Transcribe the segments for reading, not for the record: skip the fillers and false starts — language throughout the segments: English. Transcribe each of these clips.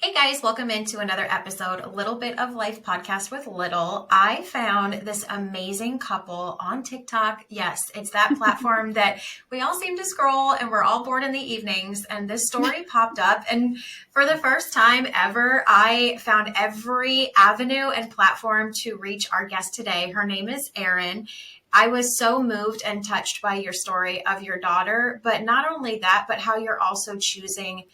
Hey guys, welcome into another episode, A Little Bit of Life podcast with Little. I found this amazing couple on TikTok. Yes, it's that platform that we all seem to scroll and we're all bored in the evenings. And this story popped up. And for the first time ever, I found every avenue and platform to reach our guest today. Her name is Erin. I was so moved and touched by your story of your daughter, but not only that, but how you're also choosing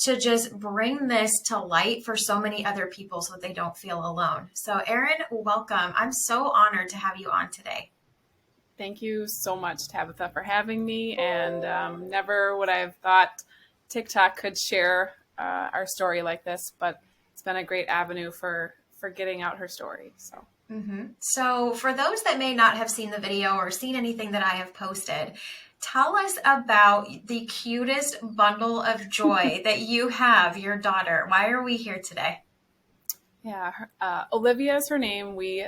to just bring this to light for so many other people so that they don't feel alone. So, Erin, welcome. I'm so honored to have you on today. Thank you so much, Tabitha, for having me. And never would I have thought TikTok could share our story like this, but it's been a great avenue for getting out her story. So, for those that may not have seen the video or seen anything that I have posted, tell us about the cutest bundle of joy that you have, your daughter. Why are we here today? Yeah, Olivia is her name. We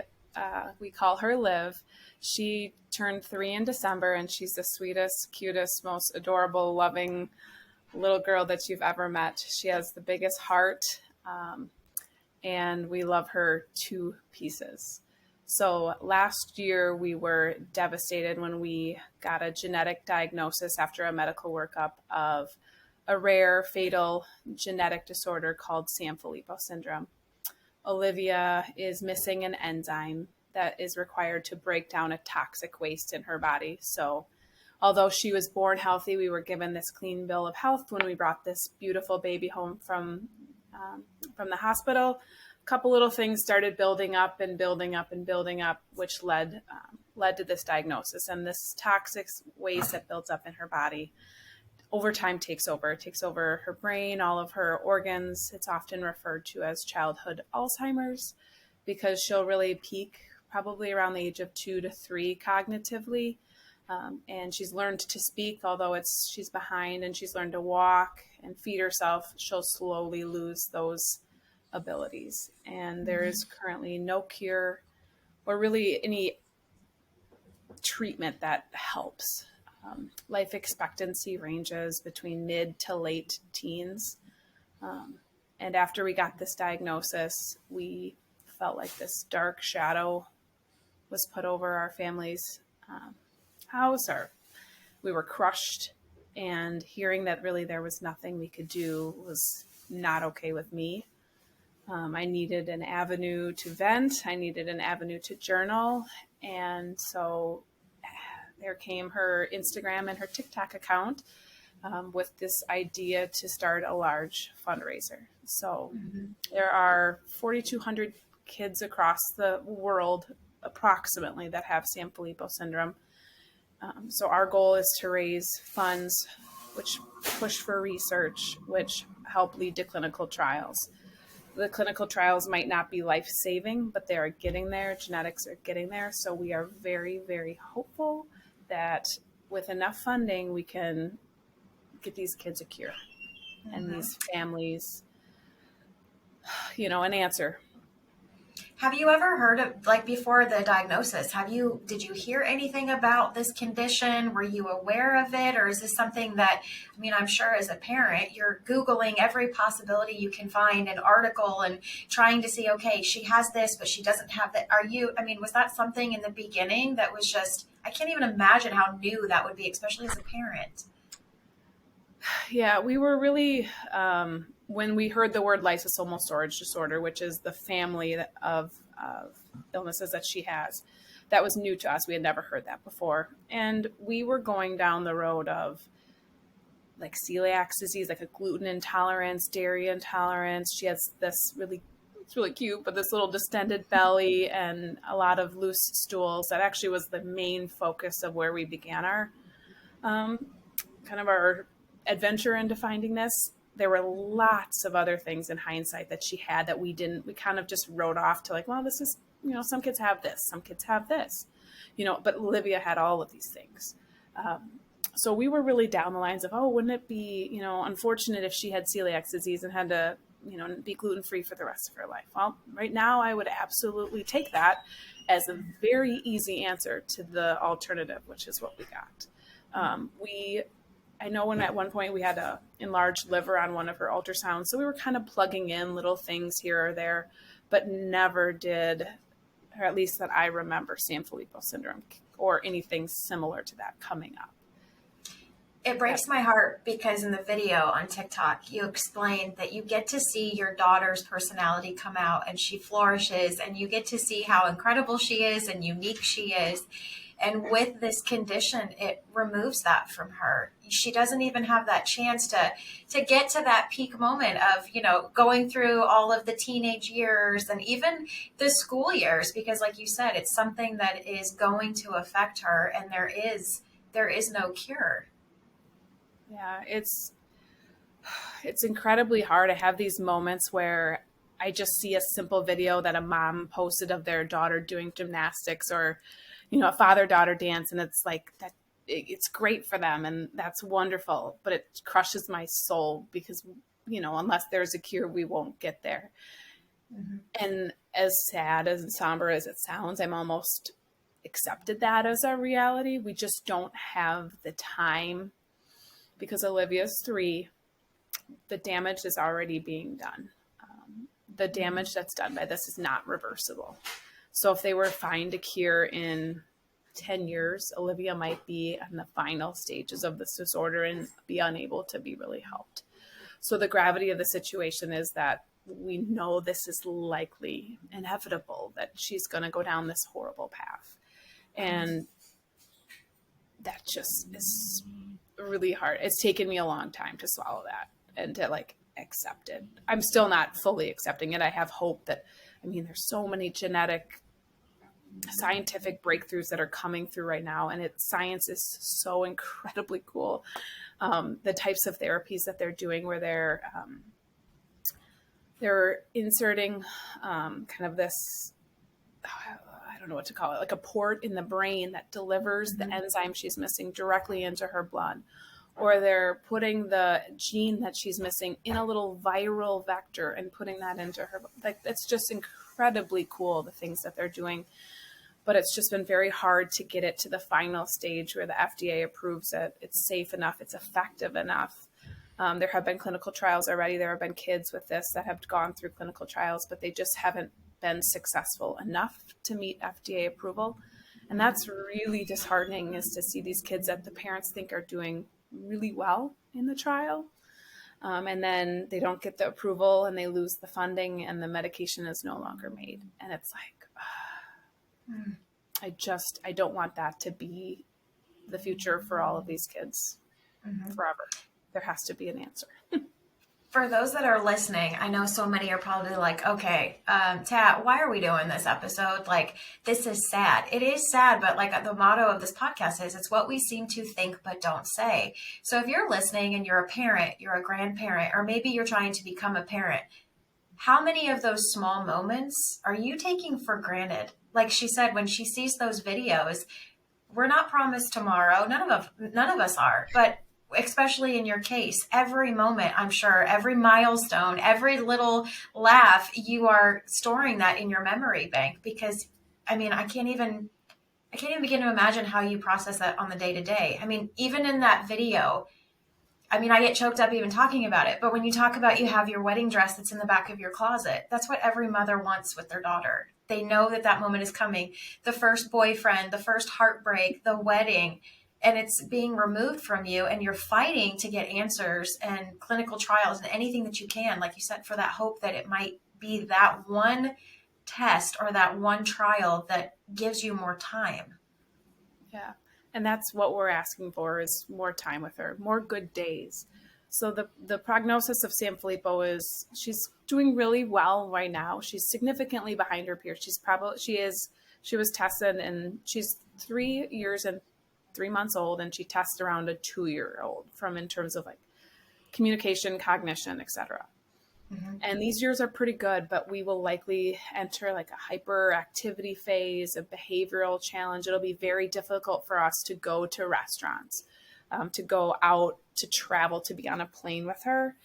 call her Liv. She turned 3 in December, and she's the sweetest, cutest, most adorable, loving little girl that you've ever met. She has the biggest heart, and we love her to pieces. So last year we were devastated when we got a genetic diagnosis after a medical workup of a rare fatal genetic disorder called Sanfilippo Syndrome. Olivia is missing an enzyme that is required to break down a toxic waste in her body. So although she was born healthy, we were given this clean bill of health when we brought this beautiful baby home from the hospital. A couple little things started building up, which led to this diagnosis. And this toxic waste that builds up in her body over time takes over. It takes over her brain, all of her organs. It's often referred to as childhood Alzheimer's because she'll really peak probably around the age of 2 to 3 cognitively. And she's learned to speak, although she's behind, and she's learned to walk and feed herself. She'll slowly lose those abilities. And there is currently no cure or really any treatment that helps. Life expectancy ranges between mid to late teens. And after we got this diagnosis, we felt like this dark shadow was put over our family's house, or we were crushed. And hearing that really there was nothing we could do was not okay with me. I needed an avenue to vent. I needed an avenue to journal. And so there came her Instagram and her TikTok account with this idea to start a large fundraiser. So there are 4,200 kids across the world, approximately, that have Sanfilippo syndrome. So our goal is to raise funds which push for research, which help lead to clinical trials. The clinical trials might not be life-saving, but they are getting there. Genetics are getting there. So we are very, very hopeful that with enough funding, we can get these kids a cure and these families, an answer. Have you ever heard of, like, before the diagnosis, did you hear anything about this condition? Were you aware of it? Or is this something that, I'm sure as a parent, you're Googling every possibility you can find, an article, and trying to see, okay, she has this, but she doesn't have that. Was that something in the beginning that was just, I can't even imagine how new that would be, especially as a parent. Yeah, we were really, when we heard the word lysosomal storage disorder, which is the family of illnesses that she has, that was new to us. We had never heard that before. And we were going down the road of like celiac disease, like a gluten intolerance, dairy intolerance. She has it's really cute, but this little distended belly and a lot of loose stools. That actually was the main focus of where we began our our adventure into finding this. There were lots of other things in hindsight that she had that we kind of just wrote off to, like, well, this is, some kids have this, some kids have this, but Olivia had all of these things. So we were really down the lines of, oh, wouldn't it be, unfortunate if she had celiac disease and had to, be gluten-free for the rest of her life? Well, right now I would absolutely take that as a very easy answer to the alternative, which is what we got. We I know when at one point we had a enlarged liver on one of her ultrasounds, so we were kind of plugging in little things here or there, but never did, or at least that I remember, Sanfilippo syndrome or anything similar to that coming up. It breaks my heart because in the video on TikTok, you explained that you get to see your daughter's personality come out and she flourishes, and you get to see how incredible she is and unique she is. And with this condition, it removes that from her. She doesn't even have that chance to get to that peak moment of, going through all of the teenage years and even the school years, because like you said, it's something that is going to affect her, and there is no cure. Yeah, it's incredibly hard. I have these moments where I just see a simple video that a mom posted of their daughter doing gymnastics or, a father-daughter dance, and it's like that. It's great for them, and that's wonderful, but it crushes my soul because, unless there's a cure, we won't get there. Mm-hmm. And as sad and somber as it sounds, I'm almost accepted that as a reality. We just don't have the time. Because Olivia's 3, the damage is already being done. The damage that's done by this is not reversible. So if they were to find a cure in 10 years, Olivia might be in the final stages of this disorder and be unable to be really helped. So the gravity of the situation is that we know this is likely inevitable, that she's going to go down this horrible path. And that just is really hard. It's taken me a long time to swallow that and to accept it. I'm still not fully accepting it. I have hope that, there's so many genetic scientific breakthroughs that are coming through right now. And science is so incredibly cool. The types of therapies that they're doing where they're inserting kind of this, I don't know what to call it, like a port in the brain that delivers the enzyme she's missing directly into her blood. Or they're putting the gene that she's missing in a little viral vector and putting that into her. It's just incredibly cool, the things that they're doing. But it's just been very hard to get it to the final stage where the FDA approves it. It's safe enough. It's effective enough. There have been clinical trials already. There have been kids with this that have gone through clinical trials, but they just haven't been successful enough to meet FDA approval. And that's really disheartening, is to see these kids that the parents think are doing really well in the trial. And then they don't get the approval and they lose the funding and the medication is no longer made. And it's I don't want that to be the future for all of these kids forever. There has to be an answer. For those that are listening, I know so many are probably like, okay, Tat, why are we doing this episode? This is sad. It is sad, but the motto of this podcast is, it's what we seem to think but don't say. So if you're listening and you're a parent, you're a grandparent, or maybe you're trying to become a parent, how many of those small moments are you taking for granted? Like she said, when she sees those videos, we're not promised tomorrow. None of us are, but especially in your case, every moment, I'm sure, every milestone, every little laugh, you are storing that in your memory bank, because I can't even begin to imagine how you process that on the day to day. Even in that video, I get choked up even talking about it, but when you talk about you have your wedding dress that's in the back of your closet, that's what every mother wants with their daughter. They know that moment is coming. The first boyfriend, the first heartbreak, the wedding, and it's being removed from you, and you're fighting to get answers and clinical trials and anything that you can, like you said, for that hope that it might be that one test or that one trial that gives you more time. Yeah. And that's what we're asking for, is more time with her, more good days. So the prognosis of Sanfilippo is she's doing really well right now. She's significantly behind her peers. She was tested, and she's 3 years and 3 months old, and she tests around a 2-year-old in terms of communication, cognition, etc. And these years are pretty good, but we will likely enter a hyperactivity phase, a behavioral challenge. It'll be very difficult for us to go to restaurants, to go out, to travel, to be on a plane with her.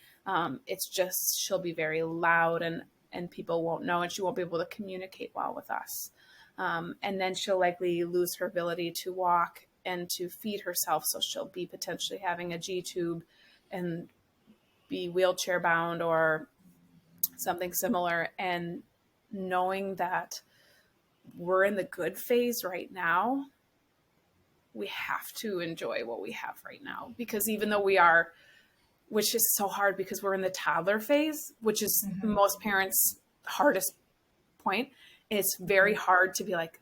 It's just, she'll be very loud and people won't know, and she won't be able to communicate well with us. And then she'll likely lose her ability to walk and to feed herself. So she'll be potentially having a G tube and be wheelchair bound or something similar. And knowing that we're in the good phase right now, we have to enjoy what we have right now, because even though we are, which is so hard because we're in the toddler phase, which is most parents' hardest point. It's very hard to be like,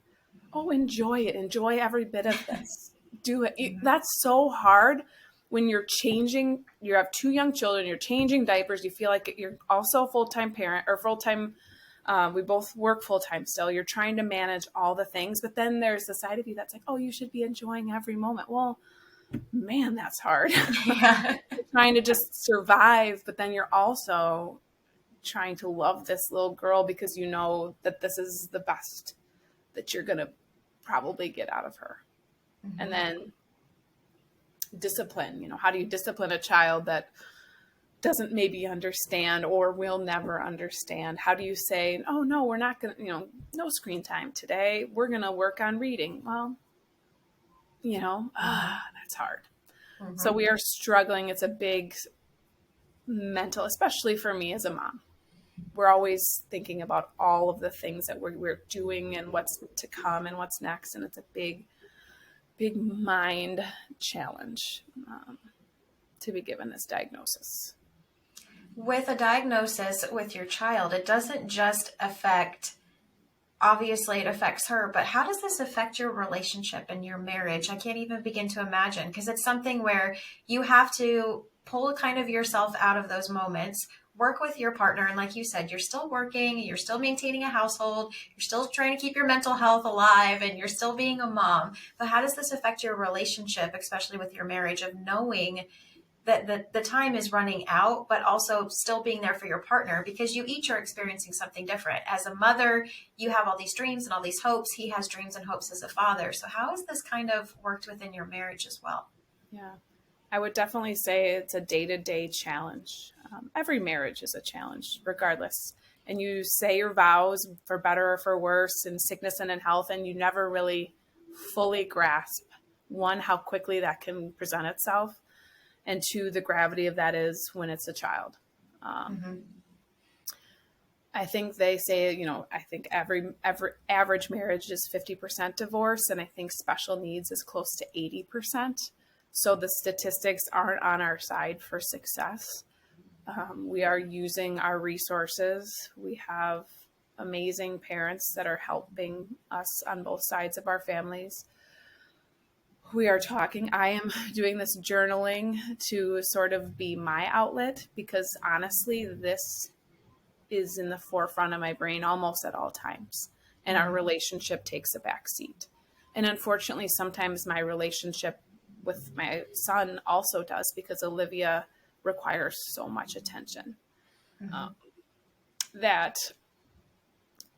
oh, enjoy it. Enjoy every bit of this. Do it. That's so hard when you're changing. You have 2 young children. You're changing diapers. You feel like you're also a full-time parent or full-time. We both work full-time still. You're trying to manage all the things. But then there's the side of you that's like, oh, you should be enjoying every moment. Well, man, that's hard. Yeah. You're trying to just survive. But then you're also trying to love this little girl because you know that this is the best that you're going to probably get out of her. And then discipline, how do you discipline a child that doesn't maybe understand or will never understand? How do you say, oh no, we're not going to, no screen time today. We're going to work on reading. Well, that's hard. So we are struggling. It's a big mental, especially for me as a mom. We're always thinking about all of the things that we're doing and what's to come and what's next. And it's a big, big mind challenge to be given this diagnosis. With a diagnosis with your child, it doesn't just affect, obviously it affects her, but how does this affect your relationship and your marriage? I can't even begin to imagine, because it's something where you have to pull kind of yourself out of those moments, work with your partner. And like you said, you're still working, you're still maintaining a household, you're still trying to keep your mental health alive, and you're still being a mom. But how does this affect your relationship, especially with your marriage, of knowing that the time is running out, but also still being there for your partner, because you each are experiencing something different. As a mother, you have all these dreams and all these hopes. He has dreams and hopes as a father. So how has this kind of worked within your marriage as well? Yeah, I would definitely say it's a day-to-day challenge. Every marriage is a challenge, regardless. And you say your vows for better or for worse, in sickness and in health, and you never really fully grasp, 1, how quickly that can present itself, and 2, the gravity of that is when it's a child. I think they say, I think every average marriage is 50% divorce, and I think special needs is close to 80%. So the statistics aren't on our side for success. We are using our resources. We have amazing parents that are helping us on both sides of our families. We are talking. I am doing this journaling to sort of be my outlet, because honestly, this is in the forefront of my brain almost at all times. And our relationship takes a back seat. And unfortunately, sometimes my relationship with my son also does, because Olivia requires so much attention that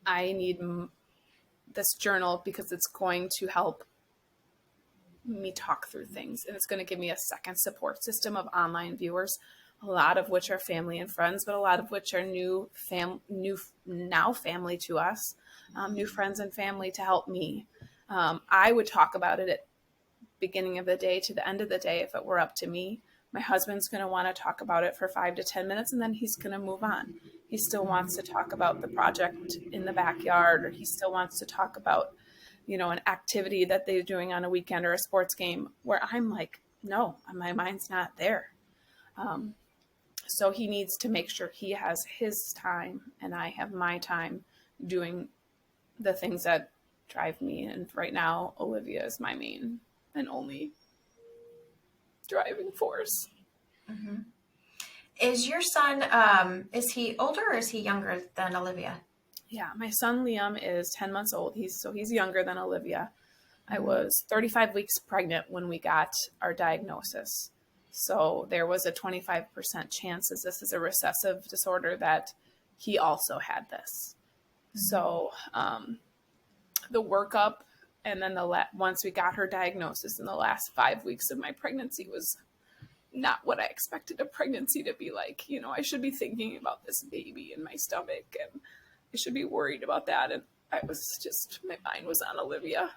I need this journal, because it's going to help me talk through things, and it's going to give me a second support system of online viewers, a lot of which are family and friends, but a lot of which are new family to us, new friends and family to help me. I would talk about it at beginning of the day to the end of the day if it were up to me. My husband's going to want to talk about it for 5 to 10 minutes, and then he's going to move on. He still wants to talk about the project in the backyard, or he still wants to talk about an activity that they're doing on a weekend or a sports game, where I'm like, no, my mind's not there. So he needs to make sure he has his time and I have my time doing the things that drive me. And right now, Olivia is my main and only driving force. Is your son, is he older or is he younger than Olivia? Yeah, my son Liam is 10 months old. He's younger than Olivia. I was 35 weeks pregnant when we got our diagnosis. So there was a 25% chance, as this is a recessive disorder, that he also had this. So the workup, and then once we got her diagnosis in the last 5 weeks of my pregnancy, was not what I expected a pregnancy to be like. I should be thinking about this baby in my stomach, and I should be worried about that. And my mind was on Olivia.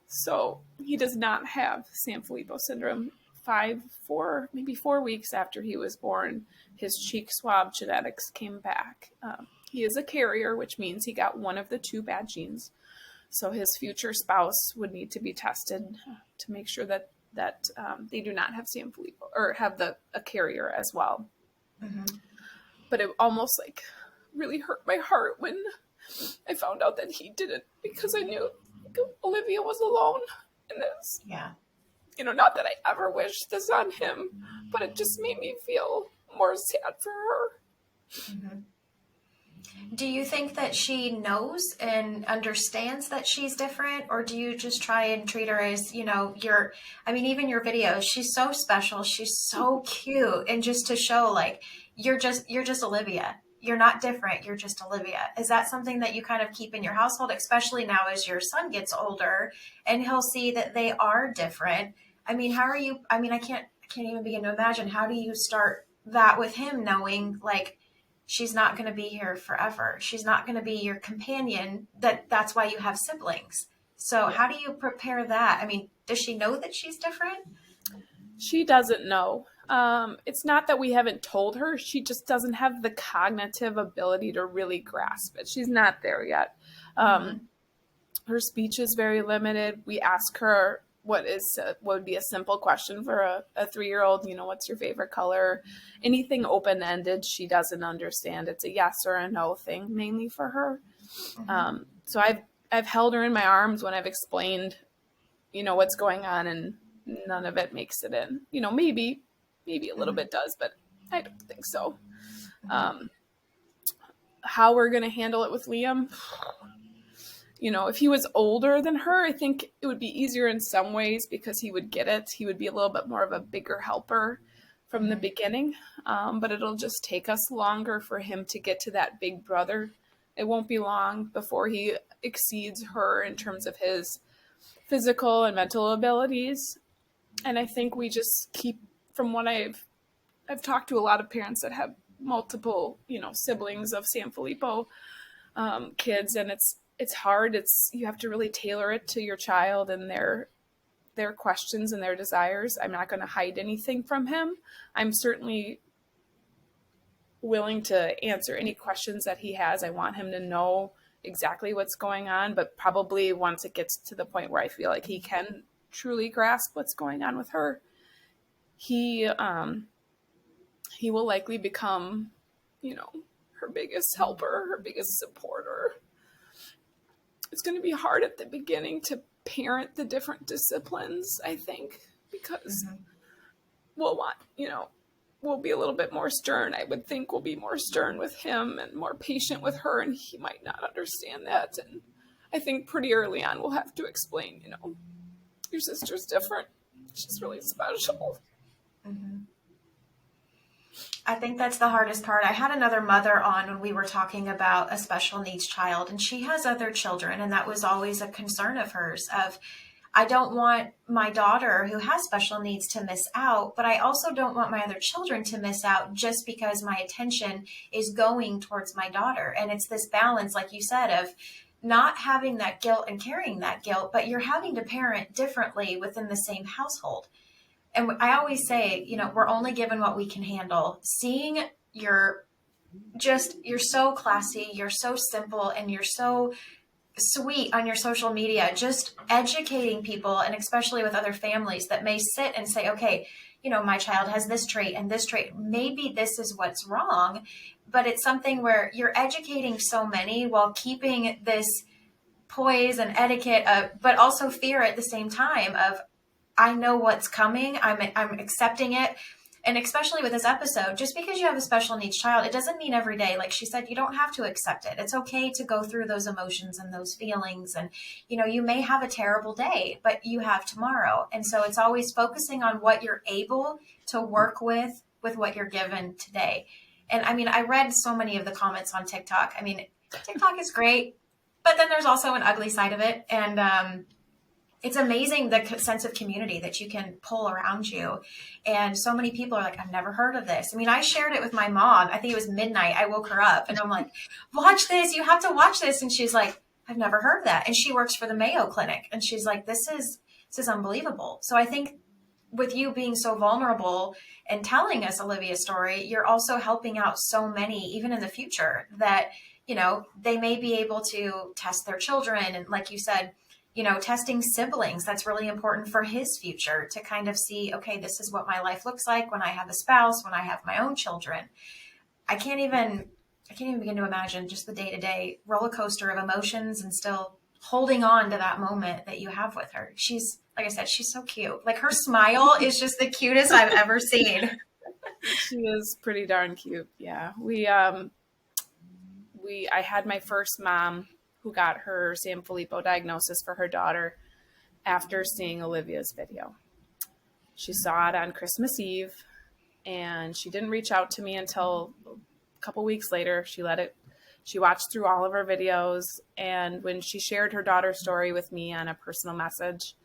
So he does not have Sanfilippo syndrome. 4 weeks after he was born, his cheek swab genetics came back. He is a carrier, which means he got one of the two bad genes. So his future spouse would need to be tested to make sure that they do not have Sanfilippo or have a carrier as well. Mm-hmm. But it almost like really hurt my heart when I found out that he didn't, because I knew Olivia was alone in this. Yeah. Not that I ever wished this on him, but it just made me feel more sad for her. Mm-hmm. Do you think that she knows and understands that she's different, or do you just try and treat her as, even your videos, she's so special, she's so cute, and just to show like you're just Olivia. You're not different. You're just Olivia. Is that something that you kind of keep in your household, especially now as your son gets older and he'll see that they are different? I mean, how are you? I mean, I can't even begin to imagine. How do you start that with him, knowing like she's not going to be here forever? She's not going to be your companion. That's why you have siblings. So how do you prepare that? I mean, does she know that she's different? She doesn't know. It's not that we haven't told her. She just doesn't have the cognitive ability to really grasp it. She's not there yet. Her speech is very limited. We ask her what would be a simple question for a 3-year-old. What's your favorite color? Anything open-ended, she doesn't understand. It's a yes or a no thing, mainly for her. Mm-hmm. So I've held her in my arms when I've explained, what's going on, and none of it makes it in. Maybe a little bit does, but I don't think so. How we're going to handle it with Liam, if he was older than her, I think it would be easier in some ways because he would get it. He would be a little bit more of a bigger helper from the beginning, but it'll just take us longer for him to get to that big brother. It won't be long before he exceeds her in terms of his physical and mental abilities. And I think we just keep, from what I've talked to a lot of parents that have multiple, siblings of Sanfilippo kids, and it's hard. You have to really tailor it to your child and their questions and their desires. I'm not going to hide anything from him. I'm certainly willing to answer any questions that he has. I want him to know exactly what's going on, but probably once it gets to the point where I feel like he can truly grasp what's going on with her, he will likely become, her biggest helper, her biggest supporter. It's going to be hard at the beginning to parent the different disciplines, I think, because we'll be a little bit more stern. I would think we'll be more stern with him and more patient with her, and he might not understand that. And I think pretty early on we'll have to explain, your sister's different. She's really special. Mm-hmm. I think that's the hardest part. I had another mother on when we were talking about a special needs child, and she has other children, and that was always a concern of hers of, I don't want my daughter who has special needs to miss out, but I also don't want my other children to miss out just because my attention is going towards my daughter. And it's this balance, like you said, of not having that guilt and carrying that guilt, but you're having to parent differently within the same household. And I always say, we're only given what we can handle. Seeing you're so classy, you're so simple, and you're so sweet on your social media, just educating people, and especially with other families that may sit and say, okay, my child has this trait and this trait. Maybe this is what's wrong, but it's something where you're educating so many while keeping this poise and etiquette, but also fear at the same time of, I know what's coming. I'm accepting it. And especially with this episode, just because you have a special needs child, it doesn't mean every day, like she said, you don't have to accept it. It's okay to go through those emotions and those feelings. And, you may have a terrible day, but you have tomorrow. And so it's always focusing on what you're able to work with what you're given today. And I read so many of the comments on TikTok. TikTok is great, but then there's also an ugly side of it. And, it's amazing the sense of community that you can pull around you. And so many people are like, I've never heard of this. I shared it with my mom. I think it was midnight. I woke her up and I'm like, watch this. You have to watch this. And she's like, I've never heard of that. And she works for the Mayo Clinic. And she's like, this is unbelievable. So I think with you being so vulnerable and telling us Olivia's story, you're also helping out so many, even in the future, that, they may be able to test their children. And like you said, testing siblings, that's really important for his future to kind of see, okay, this is what my life looks like when I have a spouse, when I have my own children. I can't even begin to imagine just the day-to-day roller coaster of emotions and still holding on to that moment that you have with her. She's, like I said, she's so cute. Like her smile is just the cutest I've ever seen. She is pretty darn cute. Yeah. I had my first mom who got her Sanfilippo diagnosis for her daughter after seeing Olivia's video. She saw it on Christmas Eve, and she didn't reach out to me until a couple weeks later. She watched through all of her videos, and when she shared her daughter's story with me on a personal message,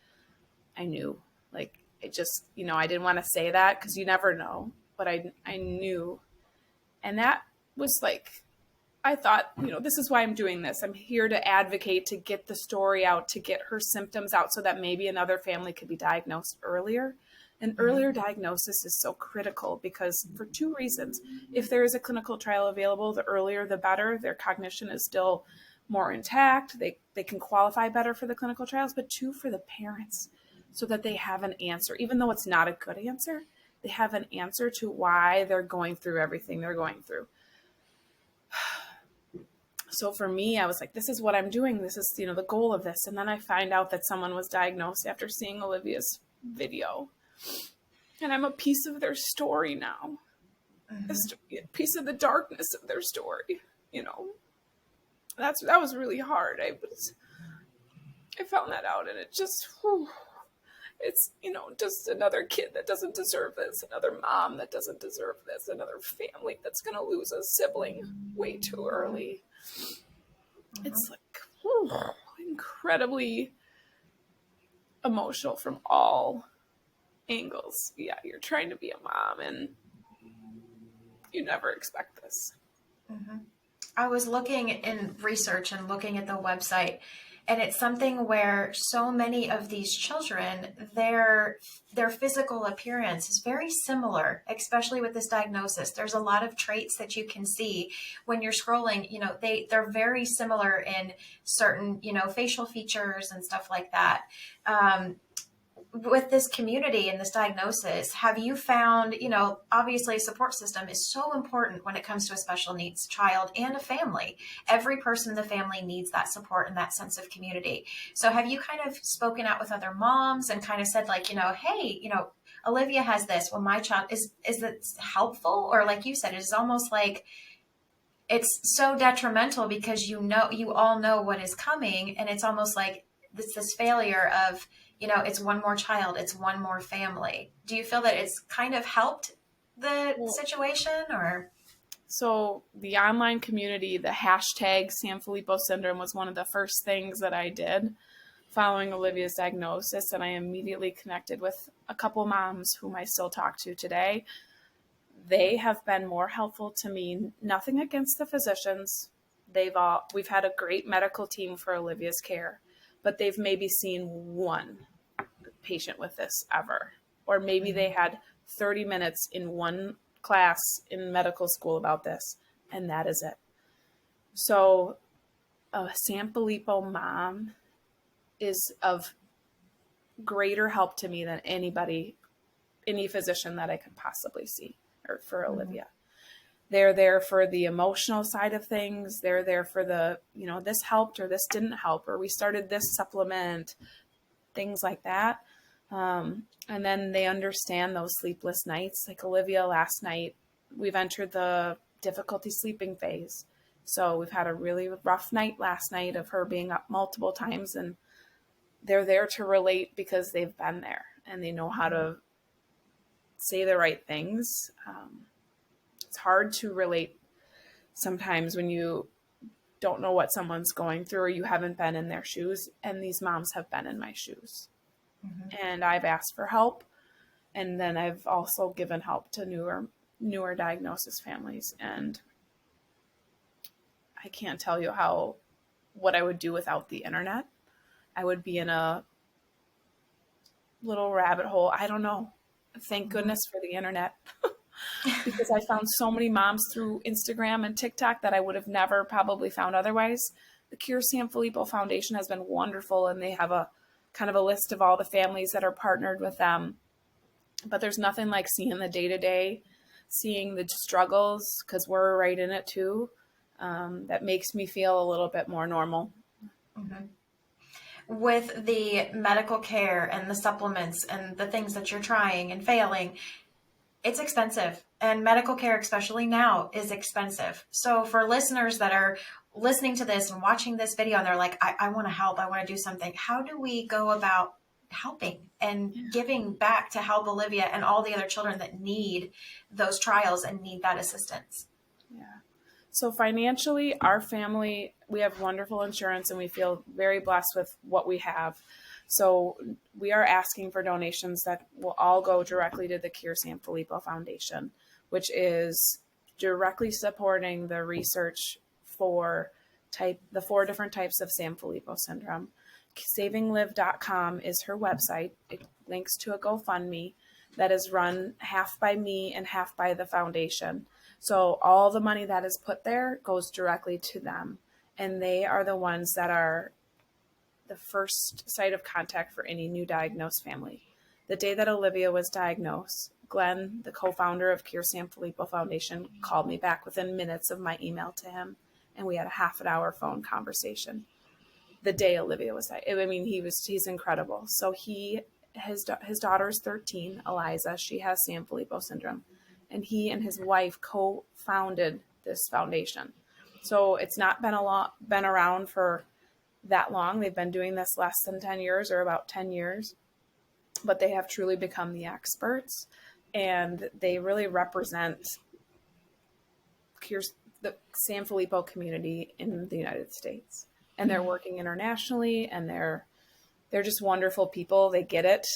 I knew. Like, it just, I didn't want to say that because you never know, but I knew. And that was like, I thought, this is why I'm doing this. I'm here to advocate, to get the story out, to get her symptoms out so that maybe another family could be diagnosed earlier. And earlier diagnosis is so critical because for two reasons. If there is a clinical trial available, the earlier the better. Their cognition is still more intact. They can qualify better for the clinical trials, but two, for the parents, so that they have an answer. Even though it's not a good answer, they have an answer to why they're going through everything they're going through. So for me, I was like, this is what I'm doing. This is, the goal of this. And then I find out that someone was diagnosed after seeing Olivia's video. And I'm a piece of their story now. A piece of the darkness of their story. That was really hard. I found that out, and it just, it's, just another kid that doesn't deserve this, another mom that doesn't deserve this, another family that's going to lose a sibling way too early. It's like incredibly emotional from all angles. Yeah, you're trying to be a mom and you never expect this. I was looking in research and looking at the website, and it's something where so many of these children, their physical appearance is very similar, especially with this diagnosis. There's a lot of traits that you can see when you're scrolling. They're very similar in certain, facial features and stuff like that. With this community and this diagnosis, have you found, obviously a support system is so important when it comes to a special needs child and a family. Every person in the family needs that support and that sense of community. So have you kind of spoken out with other moms and kind of said like, hey, Olivia has this. Well, my child is it helpful? Or like you said, it's almost like it's so detrimental because you all know what is coming. And it's almost like this failure of, it's one more child, it's one more family. Do you feel that it's kind of helped the situation, or? So the online community, the hashtag Sanfilippo Syndrome was one of the first things that I did following Olivia's diagnosis. And I immediately connected with a couple moms whom I still talk to today. They have been more helpful to me. Nothing against the physicians. We've had a great medical team for Olivia's care, but they've maybe seen one patient with this ever. Or maybe they had 30 minutes in one class in medical school about this, and that is it. So a Sanfilippo mom is of greater help to me than any physician that I could possibly see, or for Olivia. They're there for the emotional side of things. They're there for the, this helped or this didn't help, or we started this supplement, things like that. And then they understand those sleepless nights. Like Olivia last night, we've entered the difficulty sleeping phase. So we've had a really rough night last night of her being up multiple times, and they're there to relate because they've been there and they know how to say the right things. It's hard to relate sometimes when you don't know what someone's going through or you haven't been in their shoes, and these moms have been in my shoes. And I've asked for help, and then I've also given help to newer diagnosis families. And I can't tell you how what I would do without the internet. I would be in a little rabbit hole. I don't know. Thank goodness for the internet. Because I found so many moms through Instagram and TikTok that I would have never probably found otherwise. The Cure Sanfilippo Foundation has been wonderful, and they have a kind of a list of all the families that are partnered with them. But there's nothing like seeing the day-to-day, seeing the struggles, because we're right in it too. That makes me feel a little bit more normal. Mm-hmm. With the medical care and the supplements and the things that you're trying and failing, it's expensive. And medical care, especially now, is expensive. So for listeners that are listening to this and watching this video and they're like, I want to help, I want to do something, how do we go about helping and giving back to help Olivia and all the other children that need those trials and need that assistance? Yeah. So financially, our family, we have wonderful insurance and we feel very blessed with what we have. So we are asking for donations that will all go directly to the Cure Sanfilippo Foundation, which is directly supporting the research for the 4 different types of Sanfilippo syndrome. Savinglive.com is her website. It links to a GoFundMe that is run half by me and half by the foundation. So all the money that is put there goes directly to them. And they are the ones that are the first site of contact for any new diagnosed family. The day that Olivia was diagnosed, Glenn, the co-founder of Cure Sanfilippo Foundation, called me back within minutes of my email to him, and we had a half an hour phone conversation. The day Olivia was diagnosed, I mean, he's incredible. So his daughter is 13, Eliza. She has Sanfilippo syndrome, and he and his wife co-founded this foundation. So it's not been around for that long. They've been doing this less than 10 years or about 10 years, but they have truly become the experts, and they really represent the Sanfilippo community in the United States. And they're working internationally, and they're just wonderful people. They get it.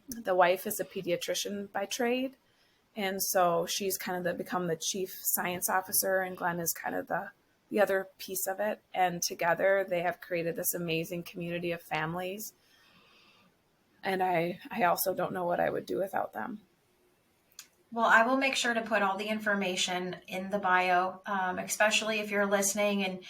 The wife is a pediatrician by trade, and so she's kind of become the chief science officer, and Glenn is kind of the other piece of it. And together they have created this amazing community of families. And I also don't know what I would do without them. Well, I will make sure to put all the information in the bio, especially if you're listening and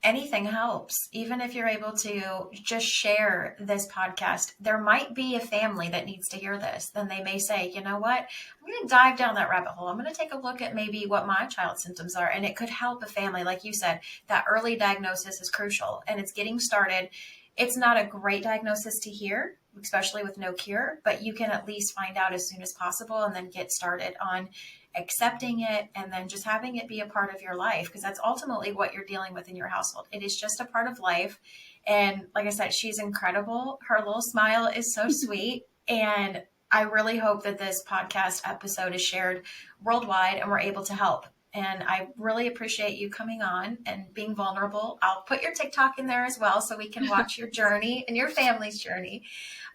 anything helps. Even if you're able to just share this podcast, there might be a family that needs to hear this. Then they may say, you know what, I'm going to dive down that rabbit hole. I'm going to take a look at maybe what my child's symptoms are. And it could help a family. Like you said, that early diagnosis is crucial, and it's getting started. It's not a great diagnosis to hear, especially with no cure, but you can at least find out as soon as possible and then get started on accepting it and then just having it be a part of your life, because that's ultimately what you're dealing with in your household. It is just a part of life. And like I said, she's incredible. Her little smile is so sweet. And I really hope that this podcast episode is shared worldwide and we're able to help. And I really appreciate you coming on and being vulnerable. I'll put your TikTok in there as well so we can watch your journey and your family's journey.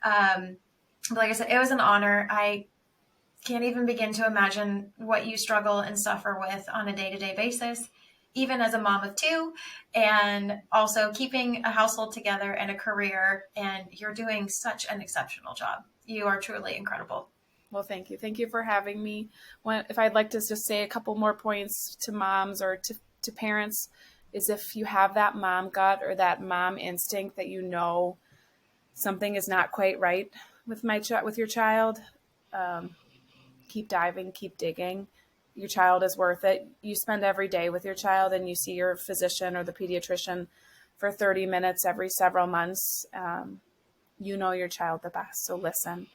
But like I said, it was an honor. I can't even begin to imagine what you struggle and suffer with on a day-to-day basis, even as a mom of 2, and also keeping a household together and a career. And you're doing such an exceptional job. You are truly incredible. Well, thank you. Thank you for having me. If I'd like to just say a couple more points to moms or to parents, is if you have that mom gut or that mom instinct that you know something is not quite right with your child, keep diving, keep digging. Your child is worth it. You spend every day with your child, and you see your physician or the pediatrician for 30 minutes every several months. You know your child the best, so listen.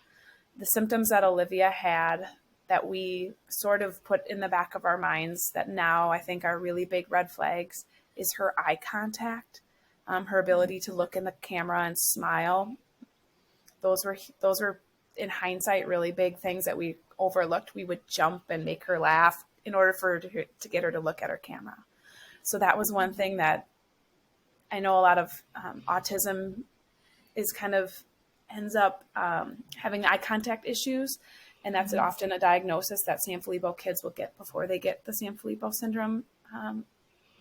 The symptoms that Olivia had that we sort of put in the back of our minds that now I think are really big red flags is her eye contact, her ability to look in the camera and smile. Those were in hindsight really big things that we overlooked. We would jump and make her laugh in order for her to get her to look at her camera. So that was one thing that I know a lot of autism is kind of ends up having eye contact issues. And that's often a diagnosis that Sanfilippo kids will get before they get the Sanfilippo syndrome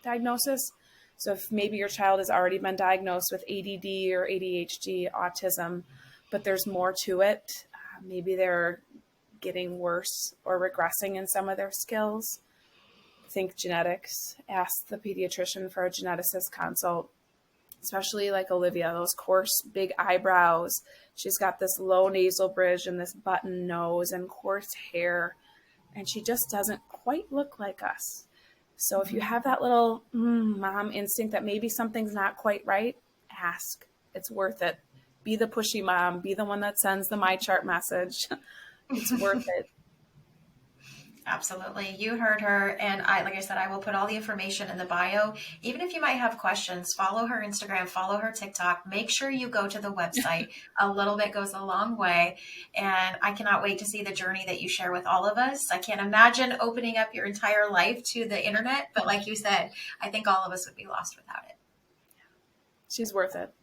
diagnosis. So if maybe your child has already been diagnosed with ADD or ADHD, autism, but there's more to it, maybe they're getting worse or regressing in some of their skills, think genetics. Ask the pediatrician for a geneticist consult, especially like Olivia, those coarse, big eyebrows. She's got this low nasal bridge and this button nose and coarse hair, and she just doesn't quite look like us. So if you have that little mom instinct that maybe something's not quite right, ask. It's worth it. Be the pushy mom. Be the one that sends the My Chart message. It's worth it. Absolutely. You heard her. And like I said, I will put all the information in the bio. Even if you might have questions, follow her Instagram, follow her TikTok. Make sure you go to the website. A little bit goes a long way. And I cannot wait to see the journey that you share with all of us. I can't imagine opening up your entire life to the internet. But like you said, I think all of us would be lost without it. She's worth it.